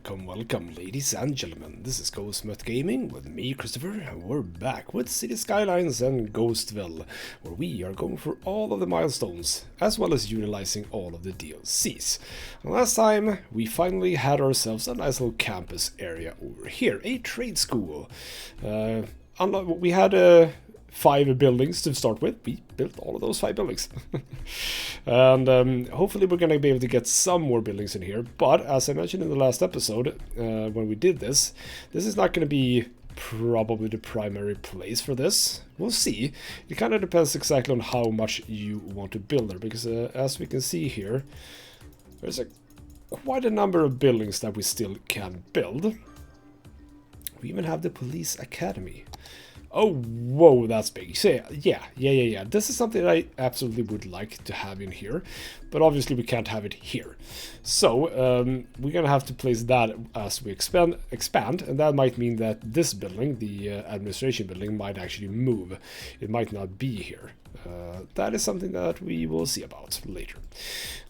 welcome, ladies and gentlemen. This is Ghostmutt Gaming with me, Christopher, and we're back with City Skylines and Ghostville, where we are going for all of the milestones, as well as utilizing all of the DLCs. And last time, we finally had ourselves a nice little campus area over here, a trade school. We had 5 buildings to start with. We built all of those 5 buildings. And hopefully we're going to be able to get some more buildings in here. But as I mentioned in the last episode, when we did this is not going to be probably the primary place for this. We'll see. It kind of depends exactly on how much you want to build there. Because as we can see here, there's quite a number of buildings that we still can build. We even have the police academy. Oh, whoa, that's big. So, yeah. This is something that I absolutely would like to have in here, but obviously we can't have it here. So, we're gonna have to place that as we expand, and that might mean that this building, the administration building, might actually move. It might not be here. That is something that we will see about later.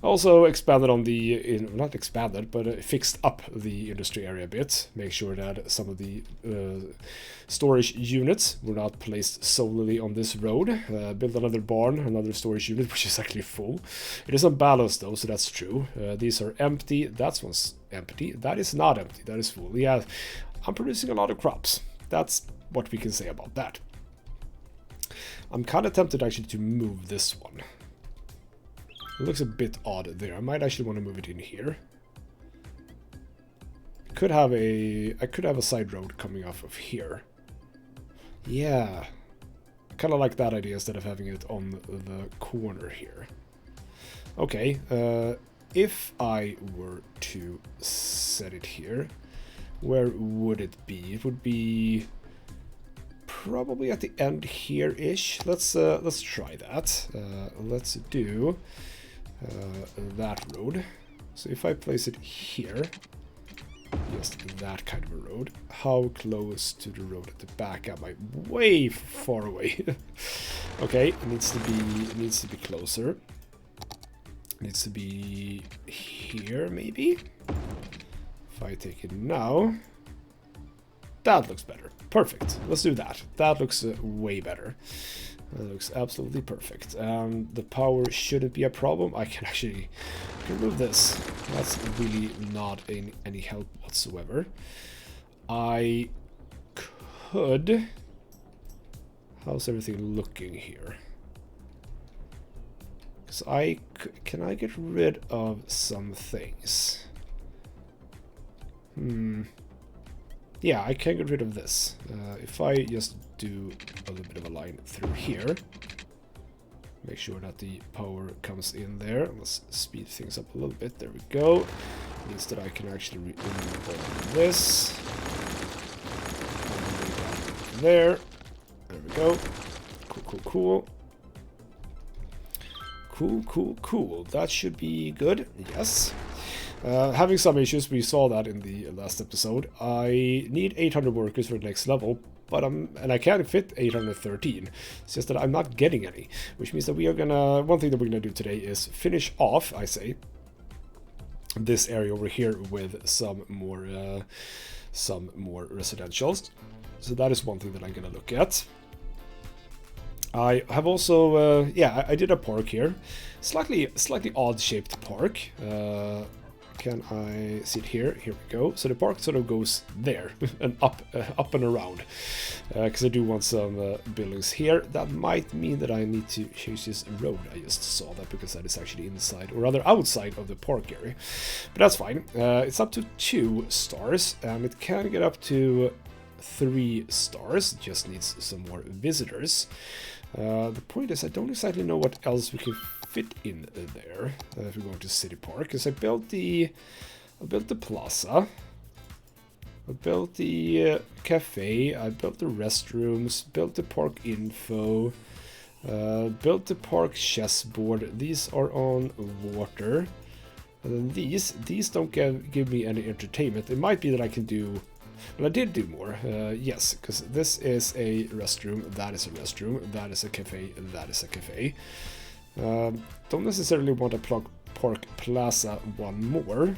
Also expanded on the, not expanded, but fixed up the industry area a bit. Make sure that some of the storage units were not placed solely on this road. Built another barn, another storage unit, which is actually full. It is unbalanced though, so that's true. These are empty. That one's empty. That is not empty. That is full. Yeah, I'm producing a lot of crops. That's what we can say about that. I'm kind of tempted actually to move this one. It looks a bit odd there. I might actually want to move it in here. I could have a side road coming off of here. Yeah. I kind of like that idea instead of having it on the corner here. Okay. If I were to set it here, where would it be? It would be probably at the end here-ish. Let's try that. Let's do that road. So if I place it here, just that kind of a road. How close to the road at the back am I? Way far away. Okay, it needs to be closer. It needs to be here, maybe. If I take it now, that looks better. Perfect. Let's do that. That looks way better. That looks absolutely perfect. The power shouldn't be a problem. I can actually remove this. That's really not any help whatsoever. I could... How's everything looking here? Because can I get rid of some things? Yeah, I can get rid of this. If I just do a little bit of a line through here, make sure that the power comes in there. Let's speed things up a little bit. There we go. Means that I can actually remove all of this. There. There we go. Cool. Cool. That should be good. Yes. Having some issues, we saw that in the last episode. I need 800 workers for the next level, but and I can fit 813. It's just that I'm not getting any, which means that we are gonna. One thing that we're gonna do today is finish off, I say, this area over here with some more residentials. So that is one thing that I'm gonna look at. I have also, I did a park here, slightly odd-shaped park. Can I see it here? Here we go. So the park sort of goes there and up and around. Because I do want some buildings here. That might mean that I need to change this road. I just saw that because that is actually inside, or rather outside of the park area. But that's fine. It's up to 2 stars, and it can get up to 3 stars. It just needs some more visitors. The point is, I don't exactly know what else we can fit in there if we're going to City Park, because I built the plaza, I built the cafe, I built the restrooms, built the park info, built the park chessboard. These are on water, and then these don't give me any entertainment. It might be that I can do. Well, I did do more, yes, because this is a restroom, that is a restroom, that is a cafe, that is a cafe. Don't necessarily want to park plaza one more.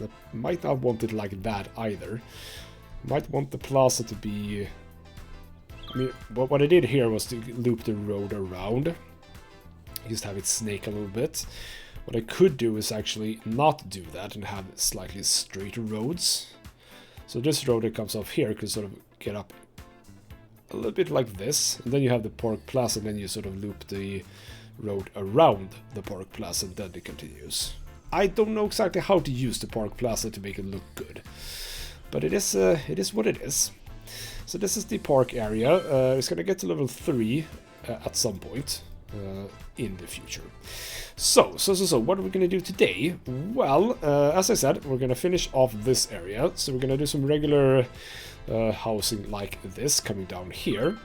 I might not want it like that either. Might want the plaza to be... I mean, what I did here was to loop the road around. Just have it snake a little bit. What I could do is actually not do that and have slightly straighter roads. So this road that comes off here could sort of get up a little bit like this. And then you have the Park Plaza, and then you sort of loop the road around the Park Plaza, and then it continues. I don't know exactly how to use the Park Plaza to make it look good, but it is what it is. So this is the park area. It's going to get to level 3 at some point in the future. So, what are we going to do today? Well, as I said, we're going to finish off this area. So we're going to do some regular housing like this coming down here.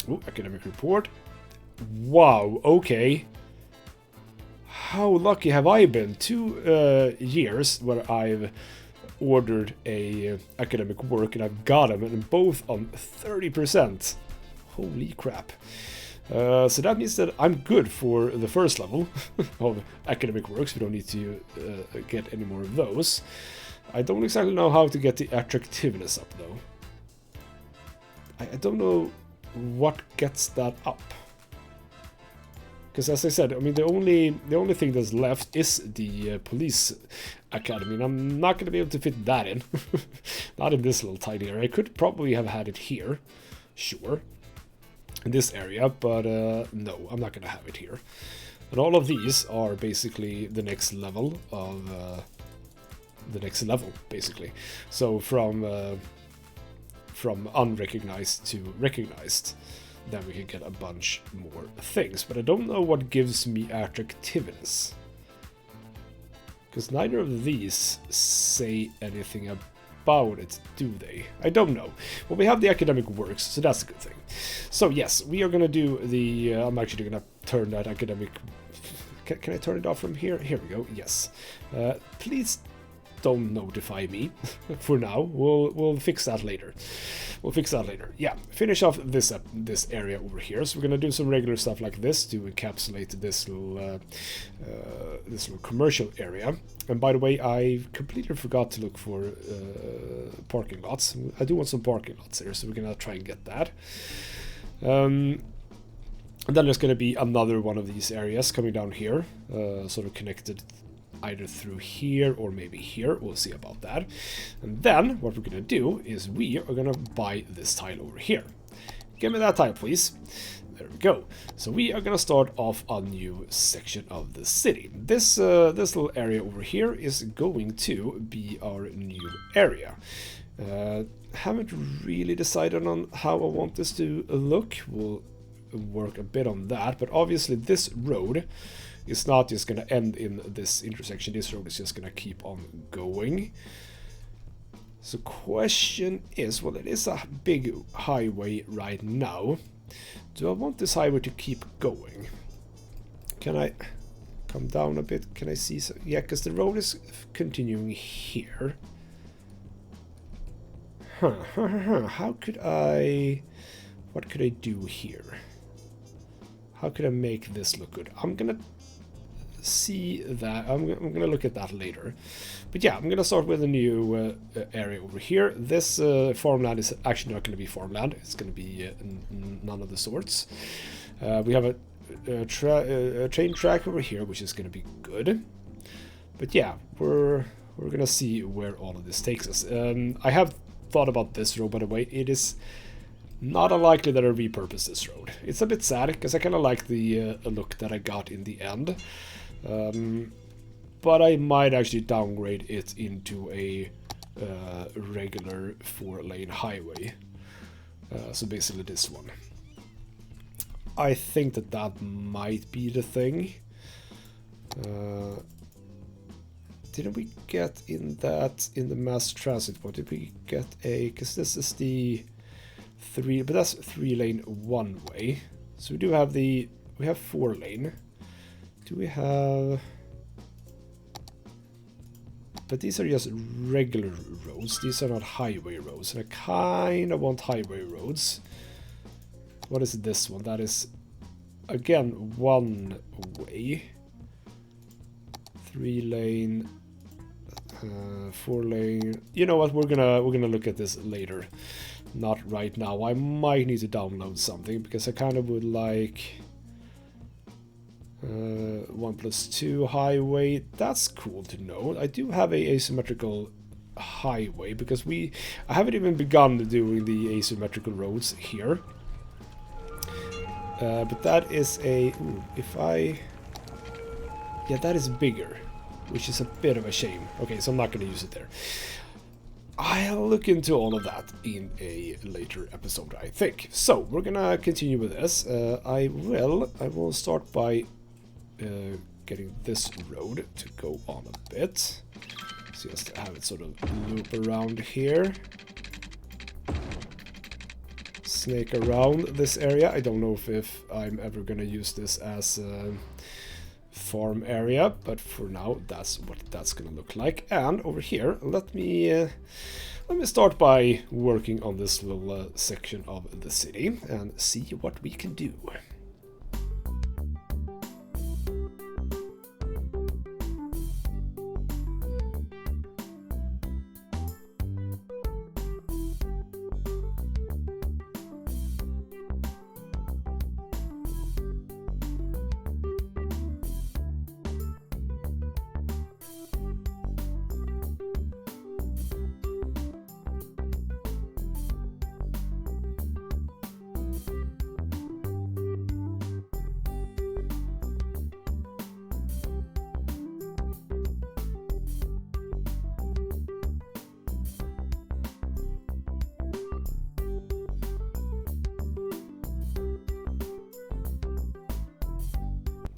Ooh, academic report. Wow, okay. How lucky have I been? 2 years where I've ordered a academic work and I've got them, and both on 30%. Holy crap. So that means that I'm good for the first level of academic works. We don't need to get any more of those. I don't exactly know how to get the attractiveness up though. I don't know what gets that up. Because as I said, I mean, the only thing that's left is the police academy, and I'm not going to be able to fit that in. Not in this little tiny area. I could probably have had it here, sure, in this area, but no, I'm not going to have it here. And all of these are basically the next level of basically. So from unrecognized to recognized. Then we can get a bunch more things. But I don't know what gives me attractiveness. Because neither of these say anything about it, do they? I don't know. Well, we have the academic works, so that's a good thing. So yes, we are going to do the... I'm actually going to turn that academic... Can I turn it off from here? Here we go, yes. Please don't notify me for now. We'll fix that later. We'll fix that later. Yeah, finish off this area over here. So we're gonna do some regular stuff like this to encapsulate this little commercial area. And by the way, I completely forgot to look for parking lots. I do want some parking lots here, so we're gonna try and get that. And then there's gonna be another one of these areas coming down here, sort of connected either through here or maybe here. We'll see about that. And then what we're gonna do is we are gonna buy this tile over here. Give me that tile, please. There we go. So we are gonna start off a new section of the city. This little area over here is going to be our new area. Haven't really decided on how I want this to look. We'll work a bit on that, but obviously this road is not just going to end in this intersection. This road is just going to keep on going. So question is, well, it is a big highway right now. Do I want this highway to keep going? Can I come down a bit? Can I see? Yeah, because the road is continuing here. How could I... What could I do here? How could I make this look good? I'm gonna see that. I'm gonna look at that later. But yeah, I'm gonna start with a new area over here. This farmland is actually not gonna be farmland. It's gonna be none of the sorts. We have a train track over here, which is gonna be good. But yeah, we're gonna see where all of this takes us. I have thought about this road, by the way. It is not unlikely that I repurpose this road. It's a bit sad, because I kind of like the look that I got in the end. But I might actually downgrade it into a regular 4-lane highway. So basically this one. I think that might be the thing. Didn't we get in the mass transit point? Did we get a... Because this is the... but that's 3-lane one way. So we do have we have 4-lane. Do we have... But these are just regular roads. These are not highway roads. And I kind of want highway roads. What is this one? That is, again, one way. 3-lane. 4 lane. You know what? We're gonna look at this later, not right now. I might need to download something because I kind of would like 1+2 highway. That's cool to know. I do have a asymmetrical highway because I haven't even begun doing the asymmetrical roads here. But that is a... Ooh, yeah, that is bigger, which is a bit of a shame. Okay, so I'm not going to use it there. I'll look into all of that in a later episode, I think. So, we're going to continue with this. I will start by getting this road to go on a bit. So just to have it sort of loop around here. Snake around this area. I don't know if I'm ever going to use this as a farm area, but for now that's what that's going to look like. And over here, let me start by working on this little section of the city and see what we can do.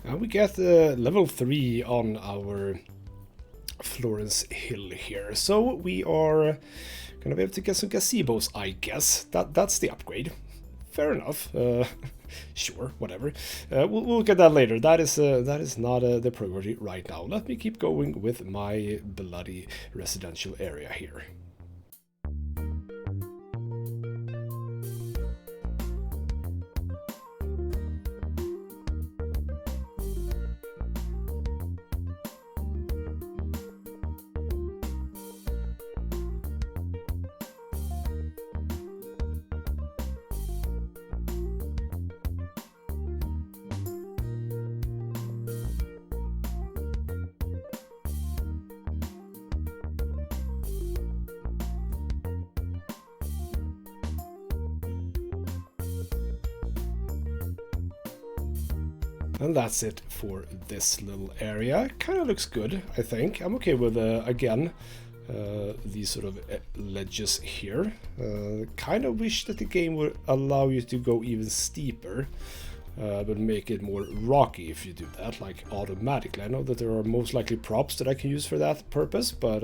And we get level 3 on our Florence Hill here. So we are gonna be able to get some gazebos, I guess. That's the upgrade. Fair enough. Sure, whatever. We'll get that later. That is not the priority right now. Let me keep going with my bloody residential area here. And that's it for this little area. Kind of looks good, I think. I'm okay with, again, these sort of ledges here. Kind of wish that the game would allow you to go even steeper, but make it more rocky if you do that, like automatically. I know that there are most likely props that I can use for that purpose, but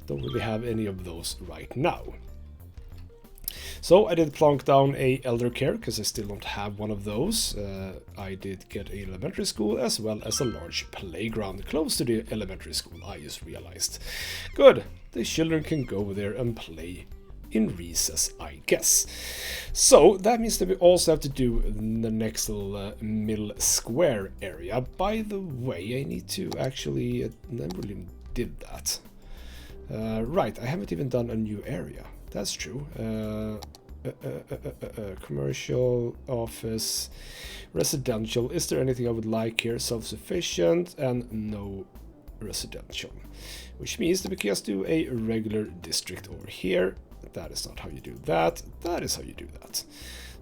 don't really have any of those right now. So I did plonk down a elder care because I still don't have one of those. I did get an elementary school as well as a large playground close to the elementary school, I just realized. Good, the children can go there and play in recess, I guess. So that means that we also have to do the next little middle square area. By the way, I need to actually... I never really did that. Right, I haven't even done a new area. That's true. Commercial, office, residential. Is there anything I would like here? Self-sufficient and no residential. Which means that we can just do a regular district over here. That is not how you do that. That is how you do that.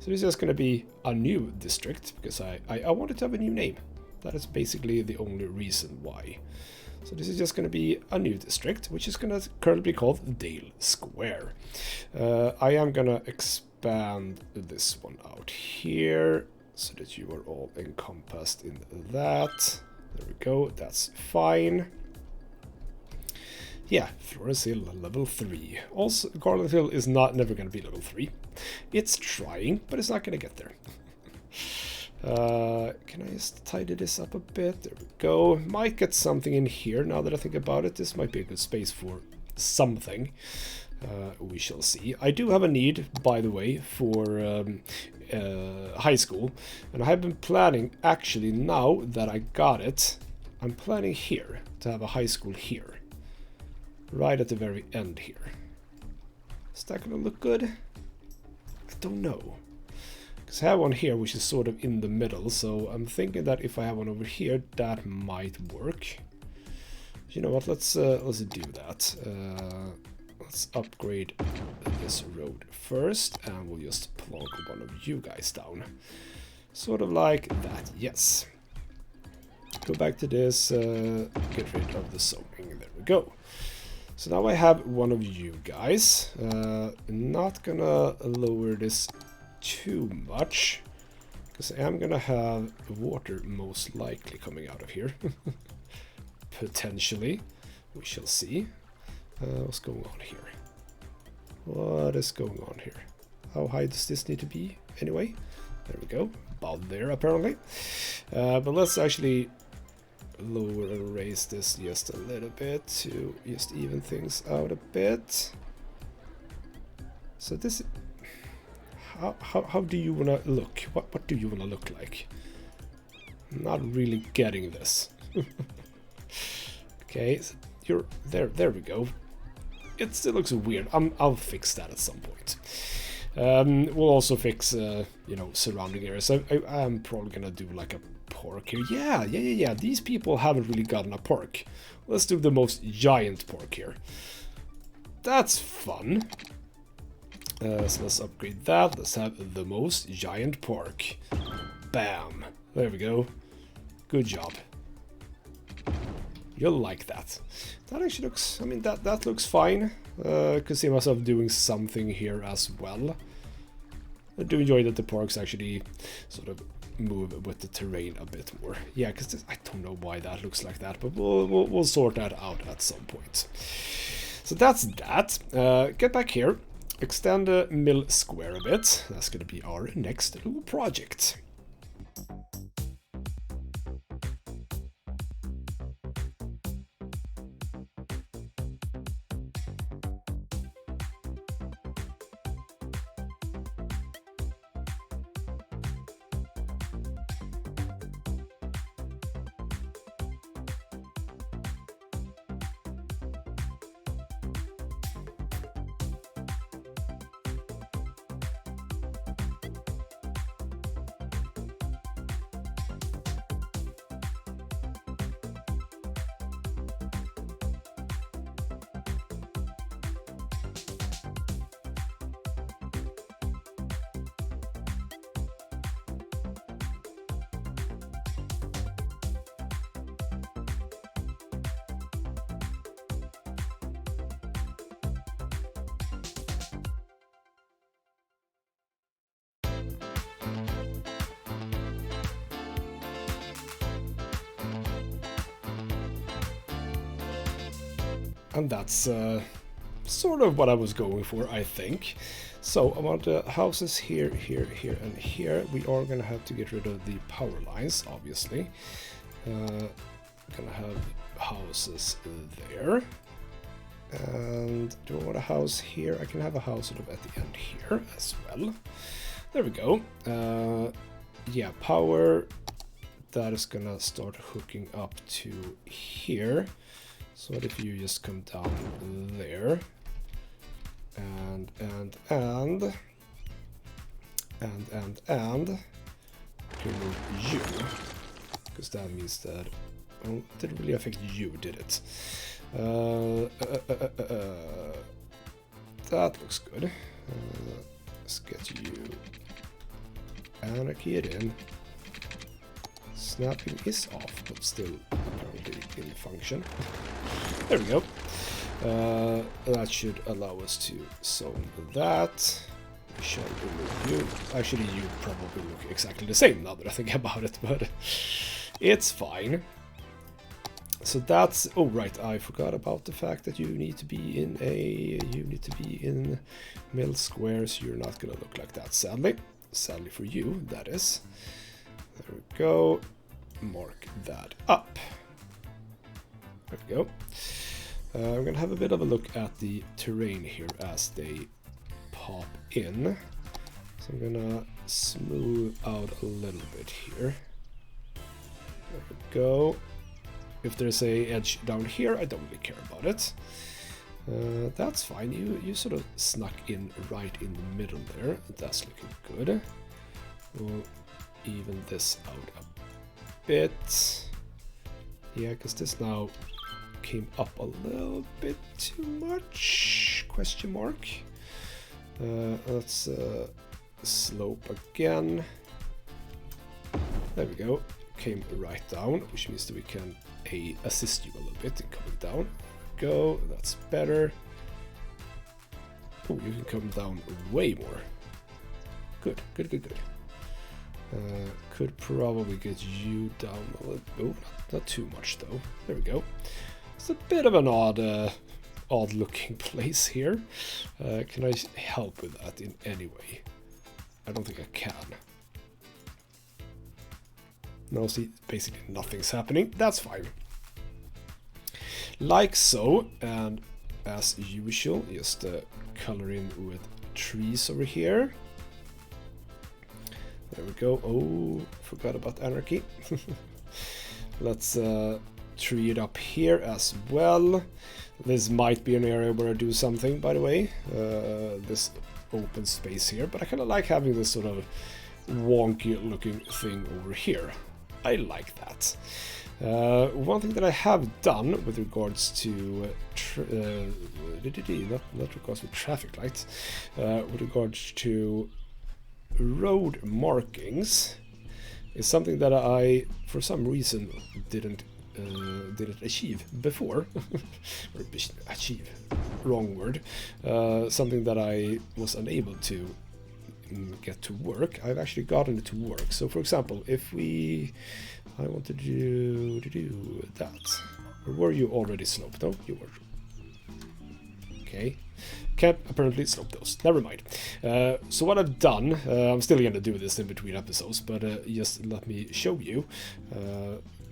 So this is just going to be a new district because I wanted to have a new name. That is basically the only reason why. So this is just going to be a new district, which is going to currently be called Dale Square. I am going to expand this one out here so that you are all encompassed in that. There we go, that's fine. Yeah, Florence Hill, level 3. Also, Garland Hill is never going to be level 3. It's trying, but it's not going to get there. Can I just tidy this up a bit? There we go. Might get something in here now that I think about it. This might be a good space for something. We shall see. I do have a need, by the way, for high school. And I have been planning, actually, now that I got it, I'm planning here to have a high school here. right at the very end here. Is that gonna look good? I don't know. Because I have one here which is sort of in the middle, so I'm thinking that if I have one over here, that might work. You know what? Let's do that. Let's upgrade this road first, and we'll just plonk one of you guys down. Sort of like that, yes. Go back to this, get rid of the zoning, there we go. So now I have one of you guys. Not gonna lower this too much, because I am gonna have water most likely coming out of here. Potentially. We shall see. What's going on here? What is going on here? How high does this need to be anyway? There we go. About there apparently. But let's actually lower and raise this just a little bit to just even things out a bit. So this, how do you wanna look? What do you wanna look like? I'm not really getting this. Okay, so you're there. There we go. It still looks weird. I'll fix that at some point. We'll also fix, you know, surrounding areas. I'm probably gonna do like a park here. Yeah. These people haven't really gotten a park. Let's do the most giant park here. That's fun. So let's upgrade that. Let's have the most giant park. Bam. There we go. Good job. You'll like that. That actually looks, I mean, that looks fine. Could see myself doing something here as well. I do enjoy that the parks actually sort of move with the terrain a bit more. Yeah, because I don't know why that looks like that, but we'll sort that out at some point. So that's that. Get back here. Extend the mill square a bit. That's going to be our next little project. And that's sort of what I was going for, I think. So I want the houses here, here, here, and here. We are going to have to get rid of the power lines, obviously. Gonna have houses there. And do I want a house here? I can have a house sort of at the end here as well. There we go. Yeah, power. That is gonna start hooking up to here. So what if you just come down there, and remove you, because that means that, oh, it didn't really affect you, did it? That looks good. Let's get you anarchy it in. Snapping is off, but still apparently in function. There we go. That should allow us to zone that. We shall remove you. Actually, you probably look exactly the same now that I think about it, but it's fine. So that's, oh right, I forgot about the fact that you need to be in mill squares. You're not gonna look like that, sadly. Sadly for you, that is. There we go. Mark that up. There we go. I'm gonna have a bit of a look at the terrain here as they pop in. So I'm gonna smooth out a little bit here. There we go. If there's a edge down here, I don't really care about it. That's fine. You sort of snuck in right in the middle there. That's looking good. We'll even this out a bit. Yeah, because this now came up a little bit too much. Question mark. Let's slope again. There we go. Came right down, which means that we can assist you a little bit in coming down. Go, that's better. Oh, you can come down way more. Good, good, good, good. Could probably get you down a little. Oh, not too much though. There we go. It's a bit of an odd looking place here. Can I help with that in any way? I don't think I can. No, see, basically nothing's happening. That's fine. Like so, and as usual, just color in with trees over here. There we go. Oh, forgot about anarchy. Let's tree it up here as well. This might be an area where I do something, by the way. This open space here, but I kind of like having this sort of wonky looking thing over here. I like that. One thing that I have done with regards to not regards to traffic lights, with regards to road markings, is something that I, for some reason, didn't achieve before. Or achieve, wrong word. Something that I was unable to get to work. I've actually gotten it to work. So for example, if I want to do that. Or were you already sloped? No, you were. Okay. Can't apparently slope those. Never mind. So what I've done, I'm still gonna do this in between episodes, but just let me show you.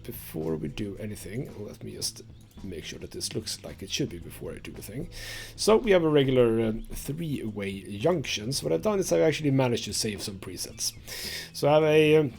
Before we do anything, let me just make sure that this looks like it should be before I do the thing. So we have a regular three-way junctions. What I've done is I've actually managed to save some presets. So I have a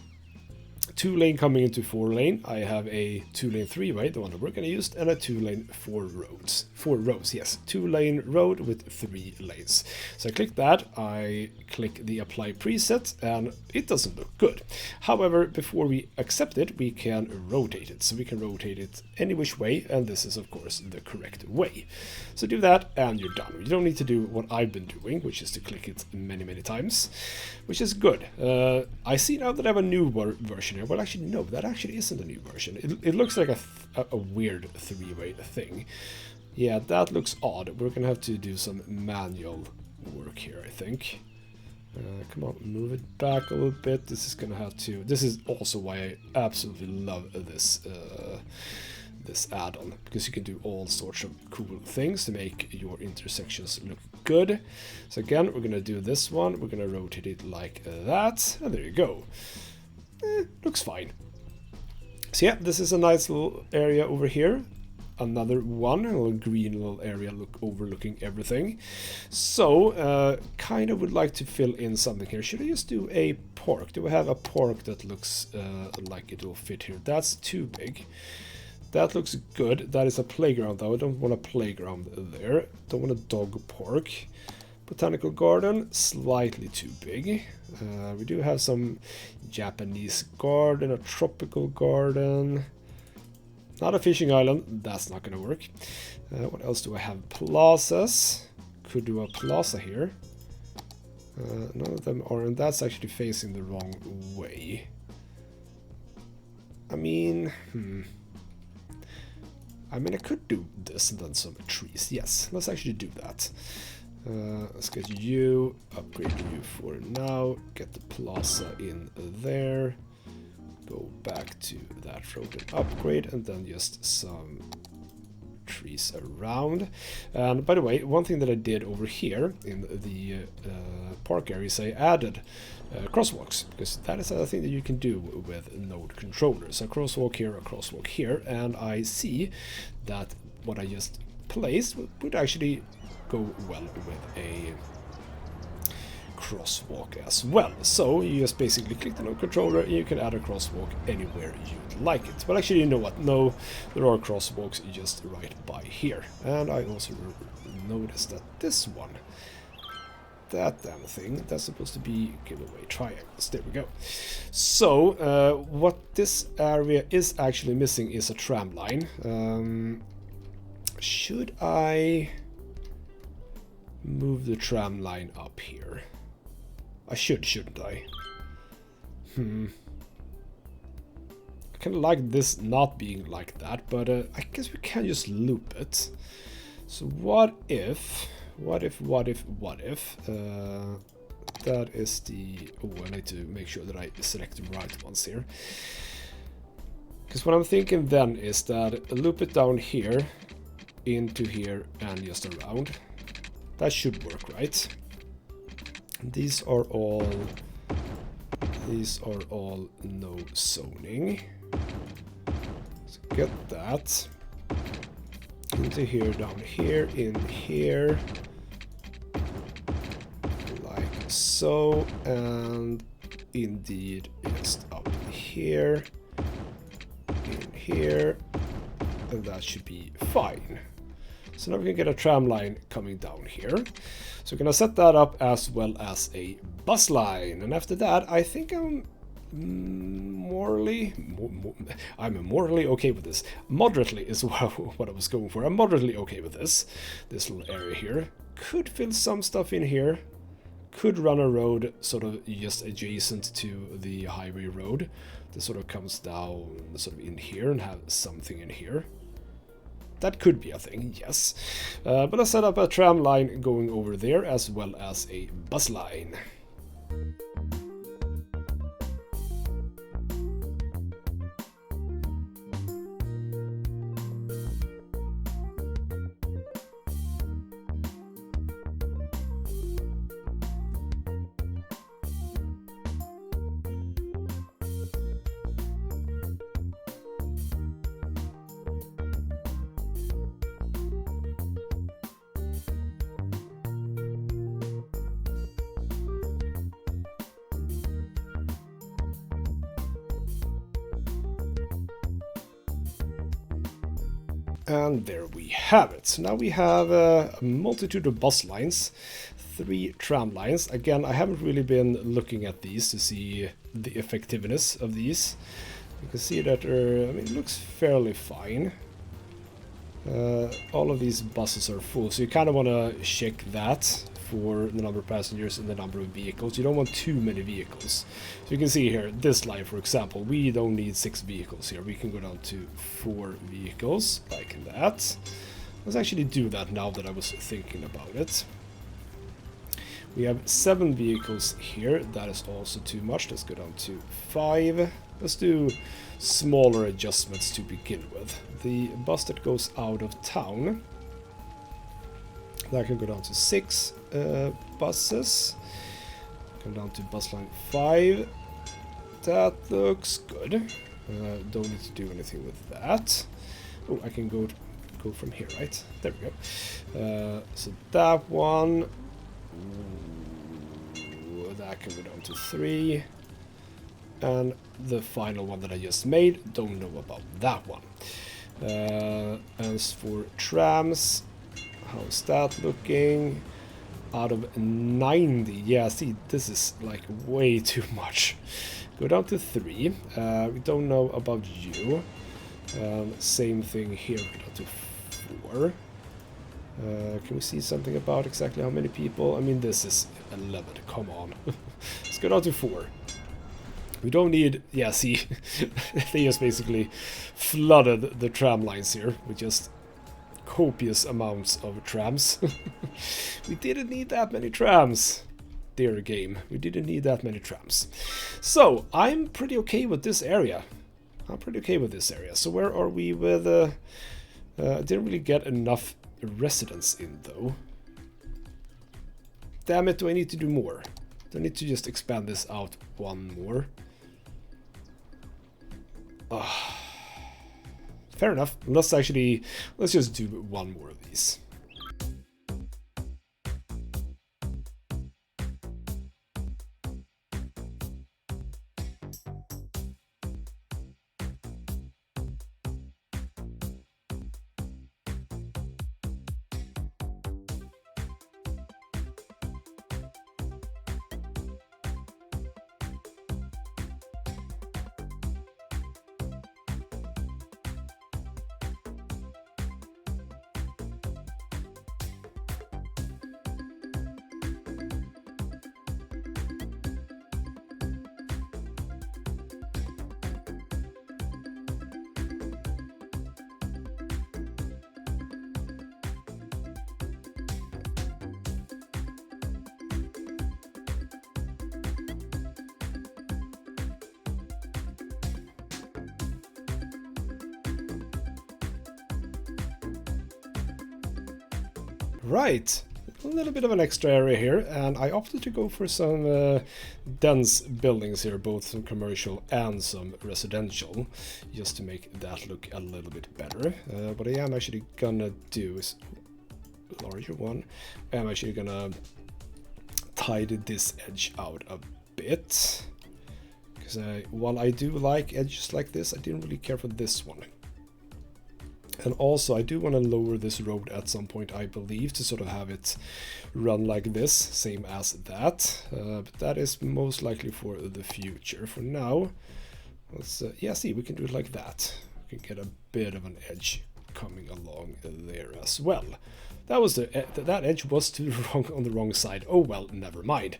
2-lane coming into 4-lane. I have a 2-lane 3-way, the one that we're going to use, and a 2-lane 4 rows, yes. 2-lane road with 3 lanes. So I click that, I click the apply preset, and it doesn't look good. However, before we accept it, we can rotate it. So we can rotate it any which way, and this is of course the correct way. So do that, and you're done. You don't need to do what I've been doing, which is to click it many times, which is good. I see now that I have a new version here. Well, actually, no, that actually isn't a new version. It looks like a weird 3-way thing. Yeah, that looks odd. We're gonna have to do some manual work here, I think. Come on, move it back a little bit. This is gonna have to. This is also why I absolutely love this this add-on, because you can do all sorts of cool things to make your intersections look good. So again, we're gonna do this one. We're gonna rotate it like that, and there you go. Looks fine. So yeah, this is a nice little area over here. Another one, a little green little area overlooking everything. So, kind of would like to fill in something here. Should I just do a park? Do we have a park that looks like it will fit here? That's too big. That looks good. That is a playground though. I don't want a playground there. Don't want a dog park. Botanical garden, slightly too big. We do have some Japanese garden, a tropical garden. Not a fishing island, that's not gonna work. What else do I have? Plazas. Could do a plaza here. None of them are, and that's actually facing the wrong way. I mean, I could do this and then some trees. Yes, let's actually do that. Let's get you, upgrade you for now, get the plaza in there, go back to that road and upgrade, and then just some trees around. And by the way, one thing that I did over here in the park area is I added crosswalks, because that is a thing that you can do with node controllers. A crosswalk here, and I see that what I just placed would actually go well with a crosswalk as well. So you just basically click the node controller and you can add a crosswalk anywhere you'd like it. But actually, you know what? No, there are crosswalks just right by here. And I also noticed that this one, that damn thing, that's supposed to be giveaway triangles. There we go. So what this area is actually missing is a tram line. Should I move the tram line up here? I should, shouldn't I? I kind of like this not being like that, but I guess we can just loop it. So what if that is the... Oh, I need to make sure that I select the right ones here. Because what I'm thinking then is that loop it down here, into here, and just around. That should work, right? These are all no zoning. So get that. Into here, down here, in here. Like so, and indeed just up here, in here, and that should be fine. So now we can get a tram line coming down here. So we're gonna set that up as well as a bus line, and after that I think I'm morally okay with this. Moderately is what I was going for. I'm moderately okay with this little area here. Could fill some stuff in here. Could run a road sort of just adjacent to the highway road that sort of comes down sort of in here and have something in here. That could be a thing, yes. But let's set up a tram line going over there as well as a bus line. And there we have it. So now we have a multitude of bus lines, 3 tram lines. Again, I haven't really been looking at these to see the effectiveness of these. You can see that I mean, it looks fairly fine. All of these buses are full, so you kind of want to check that for the number of passengers and the number of vehicles. You don't want too many vehicles. So you can see here, this line, for example, we don't need 6 vehicles here. We can go down to 4 vehicles, like that. Let's actually do that now that I was thinking about it. We have 7 vehicles here. That is also too much. Let's go down to 5. Let's do smaller adjustments to begin with. The bus that goes out of town, that can go down to 6 buses. Come down to bus line 5. That looks good. Don't need to do anything with that. Oh, I can go from here, right? There we go. So that one, that can go down to 3. And the final one that I just made, don't know about that one. As for trams, how's that looking? Out of 90, yeah, see, this is like way too much. Go down to 3. We don't know about you. Same thing here, go down to 4. Can we see something about exactly how many people? I mean, this is 11, come on. Let's go down to 4. We don't need, yeah, see, they just basically flooded the tram lines here with just copious amounts of trams. We didn't need that many trams, dear game. We didn't need that many trams. So, I'm pretty okay with this area. So where are we with... I didn't really get enough residents in, though. Damn it, do I need to do more? Do I need to just expand this out one more? Fair enough. Let's just do one more of these. Right, a little bit of an extra area here, and I opted to go for some dense buildings here, both some commercial and some residential, just to make that look a little bit better. What I am actually gonna do is larger one. I'm actually gonna tidy this edge out a bit, because while I do like edges like this, I didn't really care for this one. And also I do want to lower this road at some point, I believe, to sort of have it run like this, same as that. But that is most likely for the future. For now, let's yeah, see, we can do it like that. We can get a bit of an edge coming along there as well. That was that edge was on the wrong side. Oh well, never mind.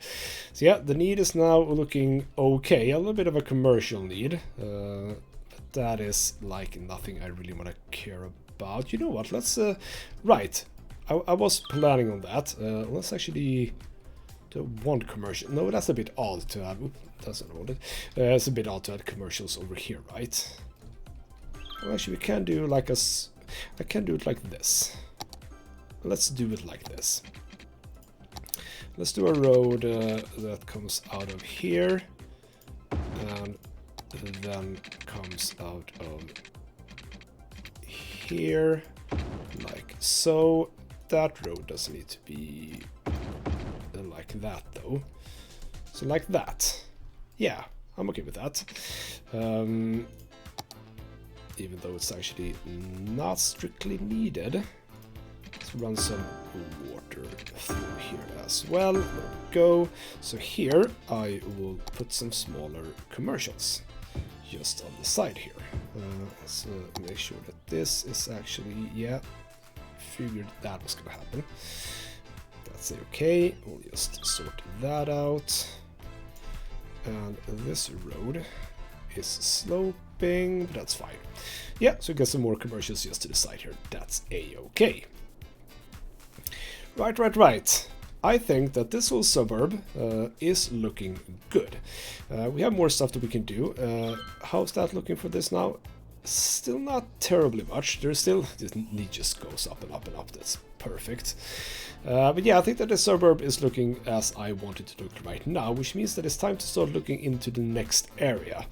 So yeah, the need is now looking okay. A little bit of a commercial need. But that is like nothing I really want to care about. You know what? Let's right. I was planning on that. Let's actually do one commercial. No, that's a bit odd to have. Oops, that's not what it. It's a bit odd to add commercials over here, right? Well, actually, we can do like I can do it like this. Let's do it like this. Let's do a road that comes out of here and then comes out of here, like so. That road doesn't need to be like that though. So like that. Yeah, I'm okay with that. Even though it's actually not strictly needed. Let's run some water through here as well. There we go. So here I will put some smaller commercials just on the side here. Let's make sure that this is actually, yeah, figured that was gonna happen. That's okay. We'll just sort that out. And this road is sloping, but that's fine. Yeah, so we got some more commercials just to the side here. That's a-okay. Right. I think that this whole suburb is looking good. We have more stuff that we can do. How's that looking for this now? Still not terribly much. There's still, the need just goes up and up and up. That's perfect. But yeah, I think that the suburb is looking as I want it to look right now, which means that it's time to start looking into the next area.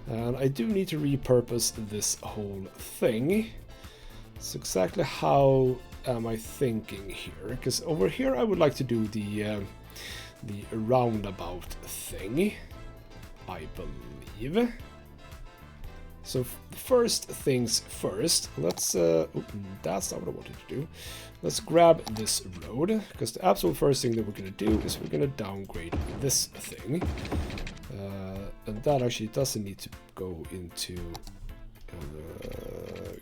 And I do need to repurpose this whole thing. So exactly how am I thinking here? Because over here I would like to do the roundabout thing, I believe. So first things first, let's that's not what I wanted to do. Let's grab this road, because the absolute first thing that we're going to do is we're going to downgrade this thing. And that actually doesn't need to go into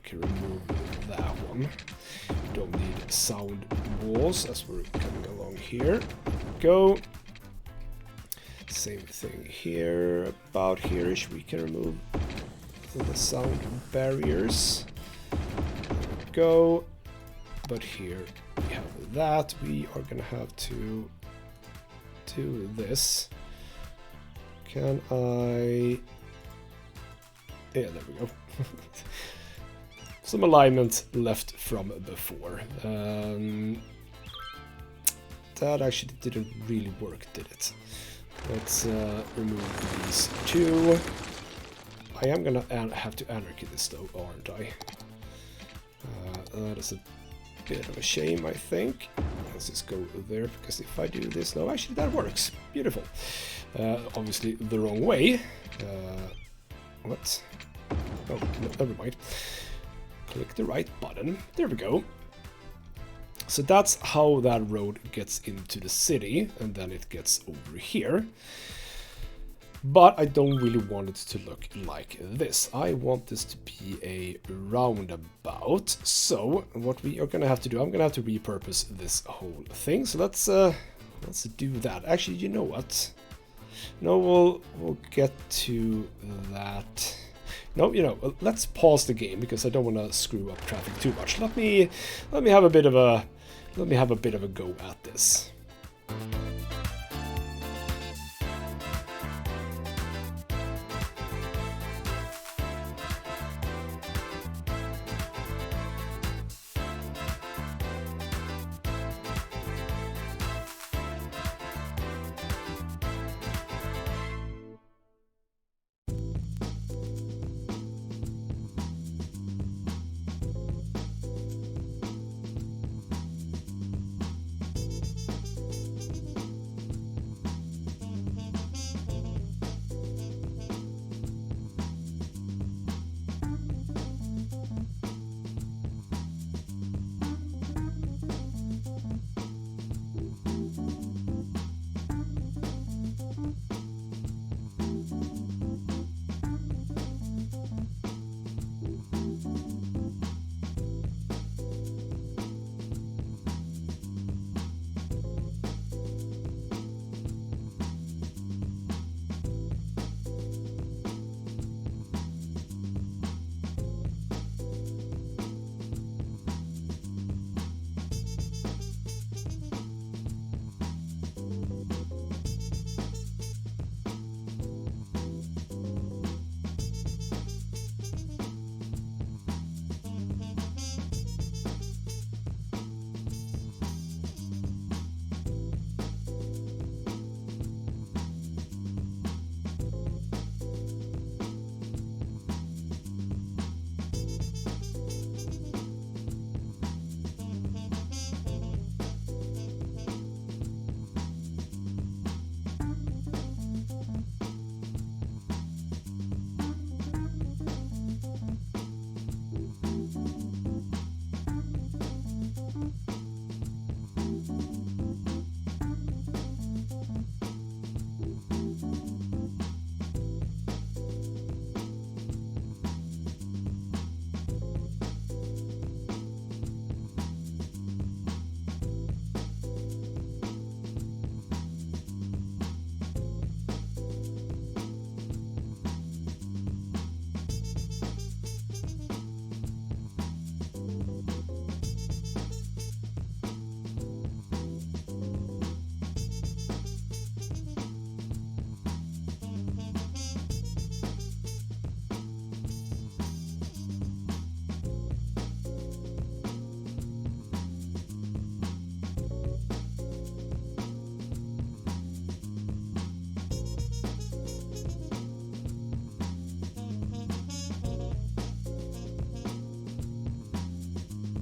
can remove that one. Don't need sound walls as we're coming along here. There we go. Same thing here. About here-ish we can remove the sound barriers. There we go. But here we have that. We are gonna have to do this. Can I... Yeah, there we go. Some alignment left from before. That actually didn't really work, did it? Let's remove these two. I am gonna have to anarchy this though, aren't I? That is a bit of a shame, I think. Let's just go there, because if I do this, no, actually that works. Beautiful. Obviously the wrong way. What? Oh, no, never mind. Click the right button. There we go. So that's how that road gets into the city, and then it gets over here. But I don't really want it to look like this. I want this to be a roundabout. So what we are going to have to do, I'm going to have to repurpose this whole thing. So let's do that. Actually, you know what? No, we'll get to that. No, you know, let's pause the game because I don't want to screw up traffic too much. Let me have a bit of a go at this.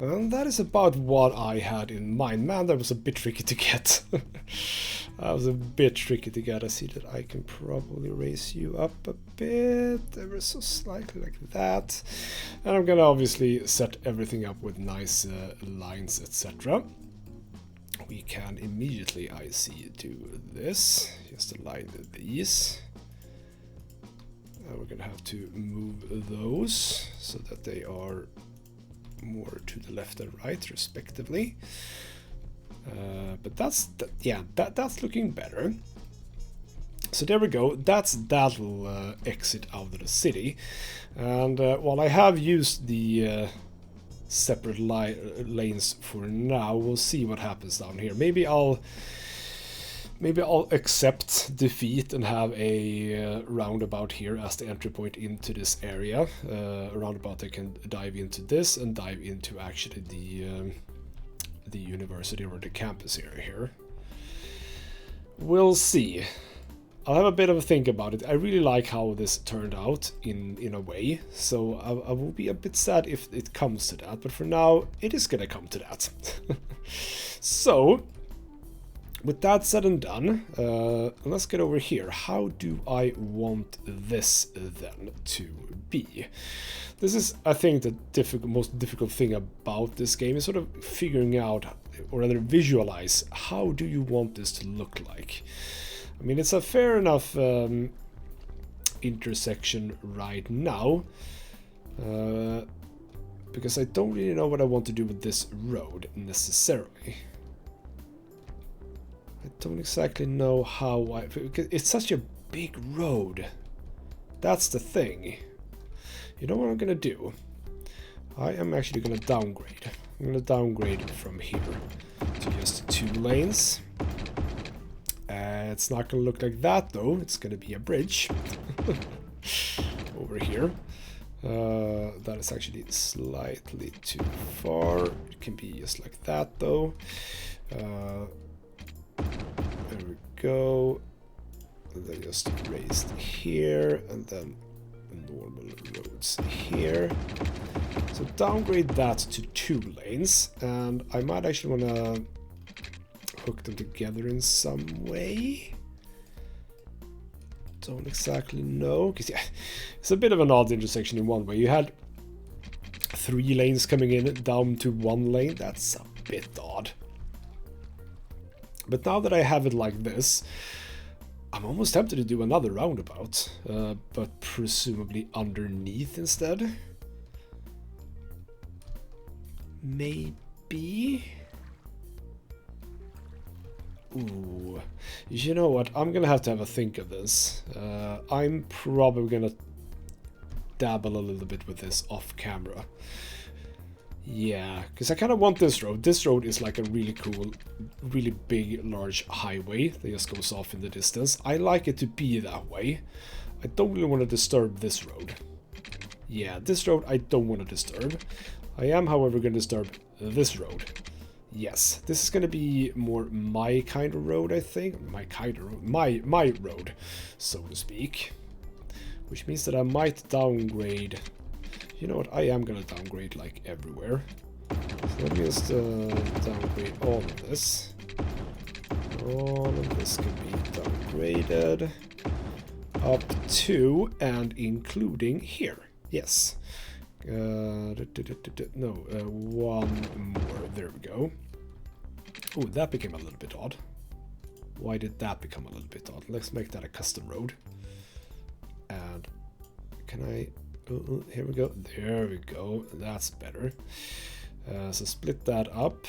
And that is about what I had in mind. Man, that was a bit tricky to get. That was a bit tricky to get. I see that I can probably raise you up a bit, ever so slightly like that. And I'm gonna obviously set everything up with nice lines, etc. We can immediately, I see, do this. Just align these. And we're gonna have to move those so that they are more to the left and right respectively, but that's looking better. So there we go. That'll exit out of the city, and while I have used the separate lanes for now, we'll see what happens down here. Maybe I'll accept defeat and have a roundabout here as the entry point into this area. A roundabout I can dive into this and dive into actually the university or the campus area here. We'll see. I'll have a bit of a think about it. I really like how this turned out in a way, so I will be a bit sad if it comes to that, but for now it is gonna come to that. So with that said and done, let's get over here. How do I want this then to be? This is, I think, the most difficult thing about this game is sort of figuring out, or rather visualize, how do you want this to look like? I mean, it's a fair enough intersection right now, because I don't really know what I want to do with this road necessarily. I don't exactly know how because it's such a big road. That's the thing. You know what I'm gonna do? I am actually gonna downgrade. I'm gonna downgrade from here to just 2 lanes. It's not gonna look like that though. It's gonna be a bridge over here. That is actually slightly too far. It can be just like that though. There we go. And then just raised here, and then normal roads here. So downgrade that to 2 lanes, and I might actually want to hook them together in some way. Don't exactly know, because yeah, it's a bit of an odd intersection in one way. You had 3 lanes coming in down to 1 lane. That's a bit odd. But now that I have it like this, I'm almost tempted to do another roundabout, but presumably underneath instead. Maybe? Ooh, you know what? I'm gonna have to have a think of this. I'm probably gonna dabble a little bit with this off camera. Yeah, because I kind of want this road. This road is like a really cool, really big, large highway that just goes off in the distance. I like it to be that way. I don't really want to disturb this road. Yeah, this road I don't want to disturb. I am, however, going to disturb this road. Yes, this is going to be more my kind of road, I think. My kind of road. My road, so to speak. Which means that I might downgrade. You know what, I am gonna downgrade like everywhere. So let me just downgrade all of this. All of this can be downgraded up to and including here. Yes. No, one more. There we go. Oh, that became a little bit odd. Why did that become a little bit odd? Let's make that a custom road. And can I... Oh, here we go. There we go. That's better. So split that up.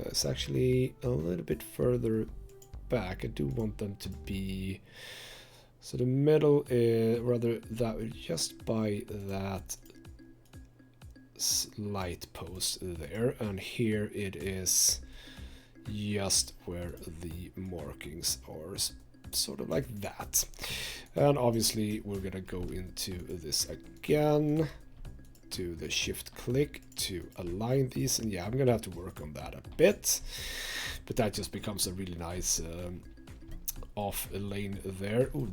It's actually a little bit further back. I do want them to be... So the middle is rather that just by that light post there, and here it is just where the markings are, sort of like that. And obviously we're gonna go into this again, to the shift click to align these, and yeah, I'm gonna have to work on that a bit, but that just becomes a really nice off lane there. Oh,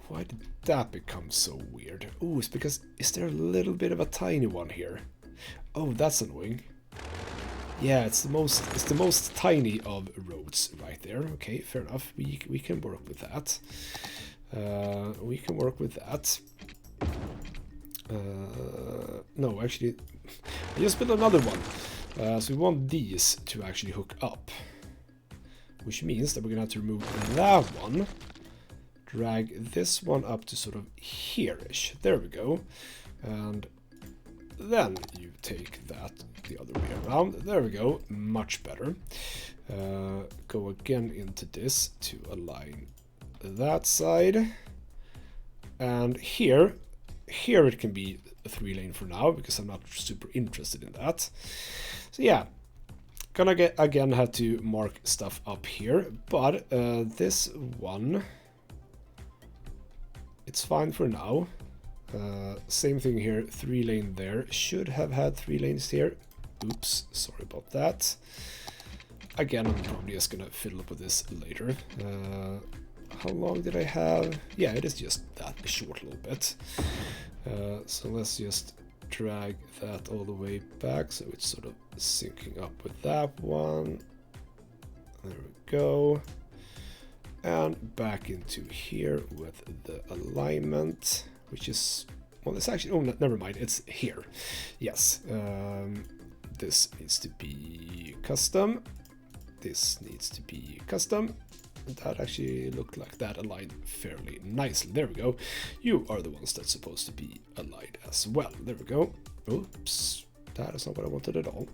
why did that become so weird? Oh, it's because, is there a little bit of a tiny one here? Oh, that's annoying. Yeah, it's the most tiny of roads right there. Okay, fair enough. We can work with that. We can work with that. No, actually, I just built another one. So we want these to actually hook up, which means that we're gonna have to remove that one, drag this one up to sort of here-ish. There we go. And then you take that the other way around. There we go. Much better. Go again into this to align that side. And here it can be a 3-lane for now because I'm not super interested in that. So yeah, gonna again have to mark stuff up here, but this one, it's fine for now. Same thing here, 3-lane there. Should have had 3 lanes here. Oops, sorry about that. Again, I'm probably just gonna fiddle up with this later. How long did I have? Yeah, it is just that short a little bit. So let's just drag that all the way back so it's sort of syncing up with that one. There we go. And back into here with the alignment, which is, well, it's actually, oh, never mind, it's here. Yes, this needs to be custom. This needs to be custom. That actually looked like that aligned fairly nicely. There we go. You are the ones that's supposed to be aligned as well. There we go. Oops, that is not what I wanted at all.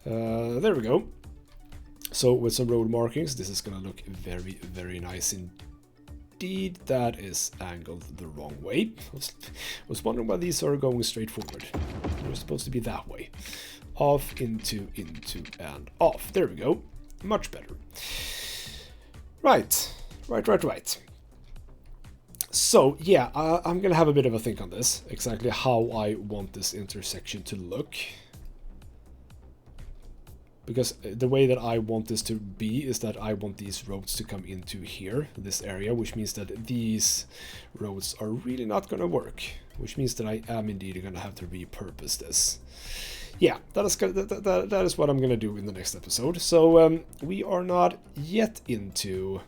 There we go. So with some road markings, this is gonna look very, very nice indeed. That is angled the wrong way. I was wondering why these are going straight forward. They're supposed to be that way. Off, into, and off. There we go. Much better. Right. So, yeah, I'm gonna have a bit of a think on this. Exactly how I want this intersection to look. Because the way that I want this to be is that I want these roads to come into here, this area, which means that these roads are really not gonna work. Which means that I am indeed gonna have to repurpose this. Yeah, that is what I'm gonna do in the next episode. So we are not yet into.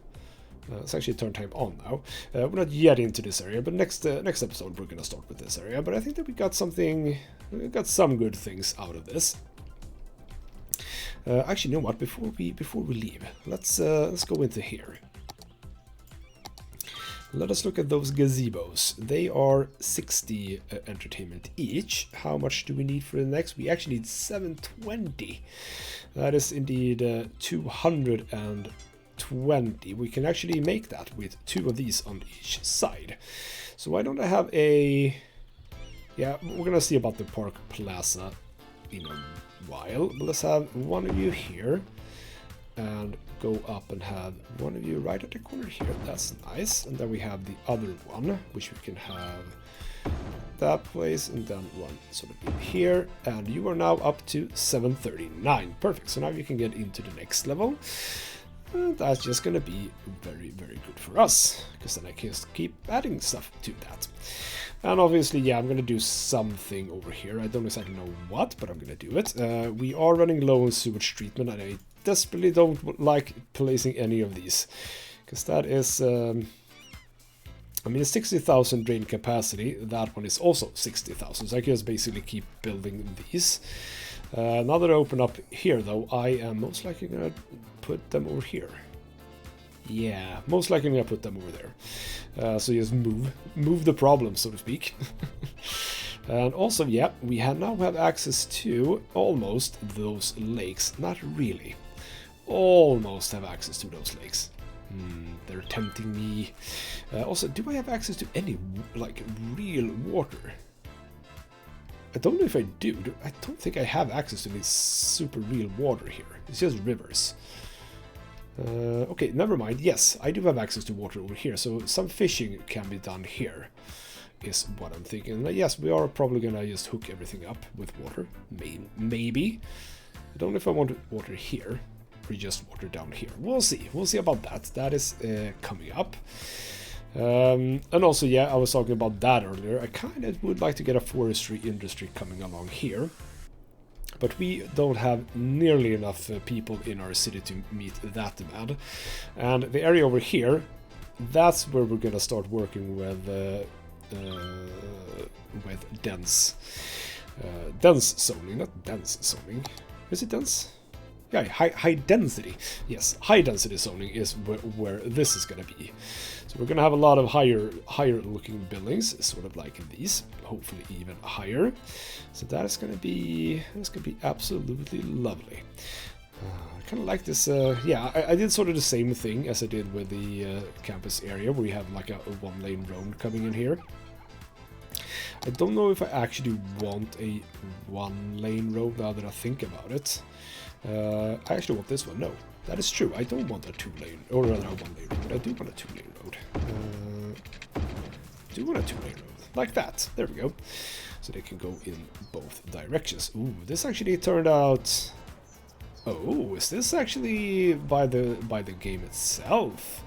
Let's actually turn time on now. We're not yet into this area, but next episode we're gonna start with this area. But I think that we got something. We got some good things out of this. Actually, you know what? Before we leave, let's go into here. Let us look at those gazebos. They are 60 entertainment each. How much do we need for the next? We actually need 720. That is indeed 220. We can actually make that with 2 of these on each side. So why don't I have a... Yeah, we're gonna see about the Park Plaza in a while. But let's have one of you here. And go up and have one of you right at the corner here. That's nice. And then we have the other one, which we can have that place, and then one sort of in here. And you are now up to 739. Perfect. So now you can get into the next level. And that's just going to be very, very good for us, because then I can just keep adding stuff to that. And obviously, yeah, I'm going to do something over here. I don't exactly know what, but I'm going to do it. We are running low on sewage treatment, and I desperately don't like placing any of these, because that is, I mean, 60,000 drain capacity. That one is also 60,000, so I can just basically keep building these. Now that I open up here, though, I am most likely going to put them over here. Yeah, most likely I'm going to put them over there. So just move the problem, so to speak. And also, yeah, we now have access to almost those lakes. Not really. Almost have access to those lakes. They're tempting me. Also, do I have access to any, like, real water? I don't know if I do. I don't think I have access to any super real water here. It's just rivers. Okay, never mind. Yes, I do have access to water over here, so some fishing can be done here, is what I'm thinking. And yes, we are probably gonna just hook everything up with water. Maybe. I don't know if I want water here, or just water down here. We'll see. We'll see about that. That is coming up. And also, yeah, I was talking about that earlier. I kind of would like to get a forestry industry coming along here. But we don't have nearly enough people in our city to meet that demand. And the area over here, that's where we're gonna start working with dense zoning, not dense zoning. Is it dense? Yeah, high density. Yes, high density zoning is where this is gonna be. So we're gonna have a lot of higher looking buildings, sort of like these, hopefully even higher. So that is gonna be absolutely lovely. I kind of like this. Yeah, I did sort of the same thing as I did with the campus area, where we have like a one-lane road coming in here. I don't know if I actually want a one-lane road now that I think about it. I actually want this one. No, that is true. I don't want a two-lane, or rather a one-lane road. I do want a two-lane road. Like that. There we go. So they can go in both directions. Ooh, this actually turned out... Oh, is this actually by the game itself?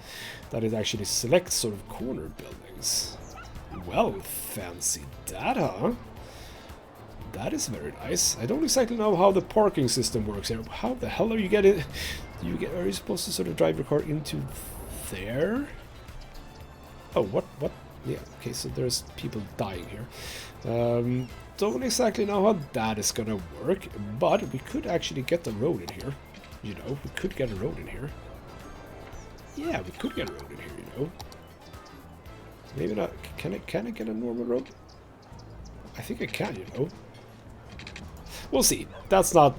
That it actually selects sort of corner buildings. Well, fancy that, huh? That is very nice. I don't exactly know how the parking system works here. How the hell are you getting... Are you supposed to sort of drive your car into there? Oh, what? Yeah, okay, so there's people dying here. Don't exactly know how that is gonna work, but we could actually get a road in here. You know, we could get a road in here. Yeah, we could get a road in here, you know. Maybe not. Can I get a normal road? I think I can, you know. We'll see. That's not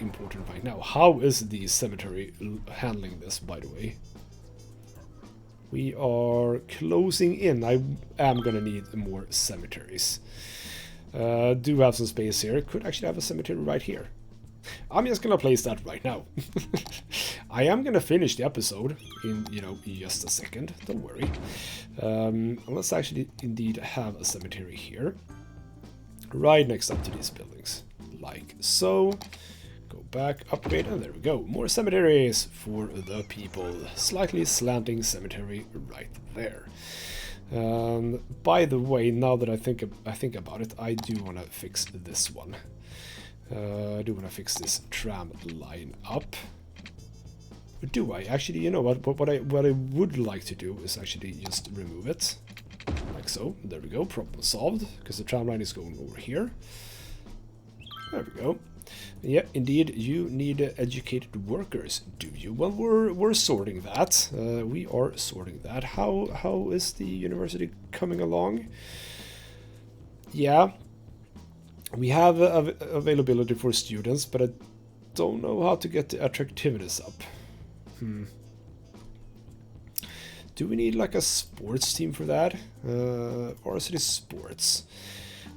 important right now. How is the cemetery handling this, by the way? We are closing in. I am gonna need more cemeteries. Do have some space here. Could actually have a cemetery right here. I'm just gonna place that right now. I am gonna finish the episode in, you know, just a second. Don't worry. Let's actually indeed have a cemetery here, right next up to these buildings, like so. Go back, upgrade, and there we go. More cemeteries for the people. Slightly slanting cemetery right there. By the way, now that I think about it, I do want to fix this one. I do want to fix this tram line up. Or do I? Actually, you know what I would like to do is actually just remove it. Like so. There we go. Problem solved. Because the tram line is going over here. There we go. Yeah, indeed, you need educated workers, do you? Well, we're sorting that. We are sorting that. How is the university coming along? Yeah, we have availability for students, but I don't know how to get the attractiveness up. Do we need like a sports team for that? Varsity sports,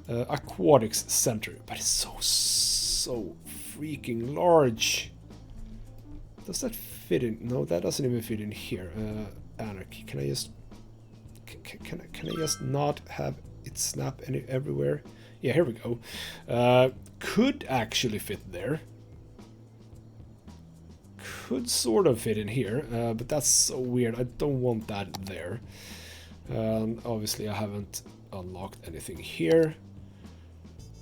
aquatics center, but it's so freaking large. Does that fit in? No, that doesn't even fit in here. Anarchy. Can I just can I just not have it snap everywhere? Yeah, here we go. Could actually fit there. Could sort of fit in here, but that's so weird. I don't want that there. Obviously, I haven't unlocked anything here.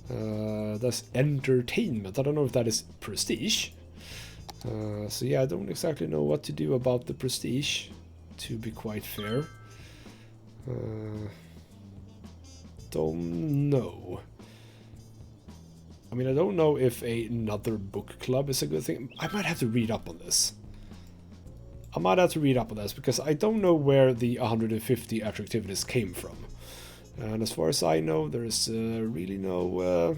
That's entertainment. I don't know if that is prestige. So yeah, I don't exactly know what to do about the prestige, to be quite fair. Don't know. I mean, I don't know if another book club is a good thing. I might have to read up on this. Because I don't know where the 150 attractiveness came from. And as far as I know, there's really no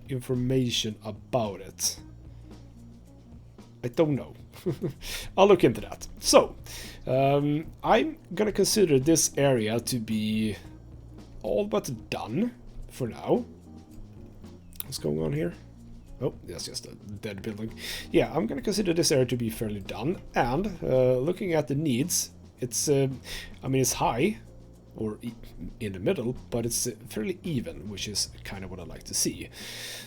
information about it. I don't know. I'll look into that. So, I'm gonna consider this area to be all but done for now. What's going on here? Oh, that's just a dead building. Yeah, I'm gonna consider this area to be fairly done. And looking at the needs, it's I mean, it's high, or in the middle, but it's fairly even, which is kind of what I like to see.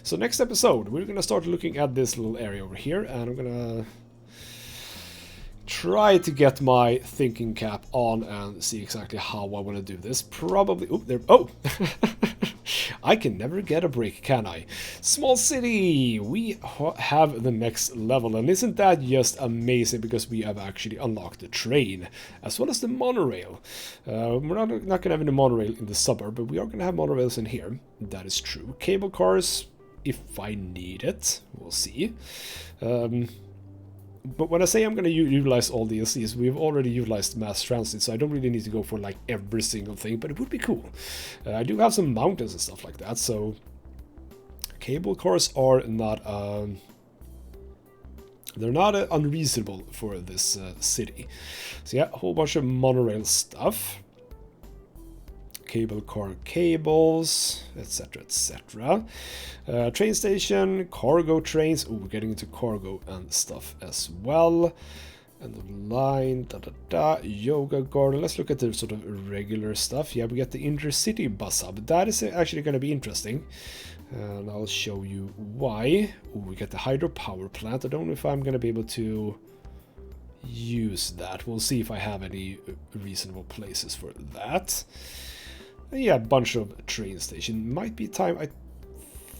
So next episode, we're gonna start looking at this little area over here, and I'm try to get my thinking cap on and see exactly how I want to do this. Probably... Oh, there... Oh! I can never get a break, can I? Small city! We have the next level, and isn't that just amazing, because we have actually unlocked the train, as well as the monorail. We're not going to have any monorail in the suburb, but we are going to have monorails in here. That is true. Cable cars, if I need it. We'll see. But when I say I'm going to utilize all DLCs, we've already utilized mass transit, so I don't really need to go for like every single thing, but it would be cool. I do have some mountains and stuff like that, so cable cars are not they're not unreasonable for this city. So yeah, a whole bunch of monorail stuff. Cable car cables, etc, etc. Train station, cargo trains. Oh, we're getting into cargo and stuff as well. And the line, yoga garden. Let's look at the sort of regular stuff. Yeah, we get the intercity bus hub. That is actually going to be interesting. And I'll show you why. Oh, we get the hydropower plant. I don't know if I'm going to be able to use that. We'll see if I have any reasonable places for that. Yeah, a bunch of train station. Might be time. I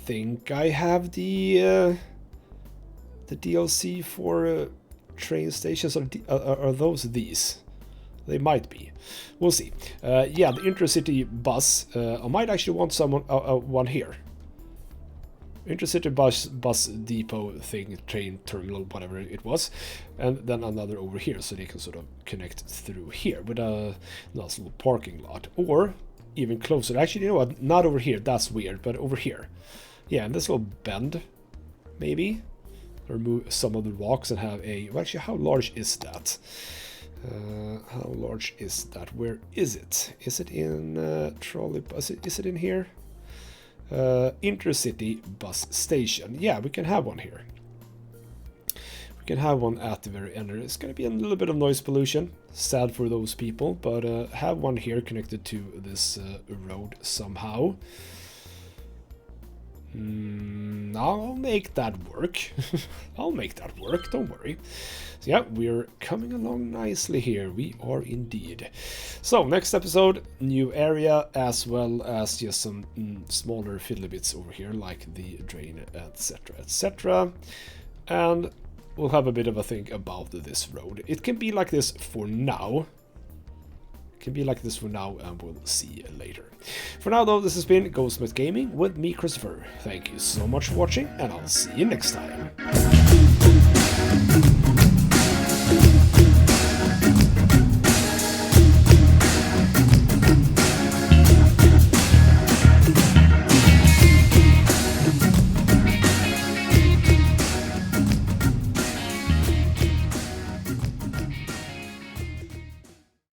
think I have the DLC for train stations. Are those these? They might be. We'll see. Yeah, the intercity bus. I might actually want someone one here. Intercity bus depot thing, train terminal, whatever it was, and then another over here, so they can sort of connect through here with a nice little parking lot, or even closer. Actually, you know what? Not over here. That's weird, but over here. Yeah, and this little bend, maybe. Remove some of the rocks and have a... Well, actually, how large is that? How large is that? Where is it? Is it in trolley bus? Is it in here? Intercity bus station. Yeah, we can have one here. We can have one at the very end. It's going to be a little bit of noise pollution. Sad for those people, but have one here connected to this road somehow. I'll make that work. I'll make that work, don't worry. So yeah, we're coming along nicely here. We are indeed. So, next episode, new area, as well as just some smaller fiddly bits over here, like the drain, etc, etc. And we'll have a bit of a think about this road. It can be like this for now. Can be like this for now, and we'll see later. For now, though, this has been Ghostsmith Gaming with me, Christopher. Thank you so much for watching, and I'll see you next time.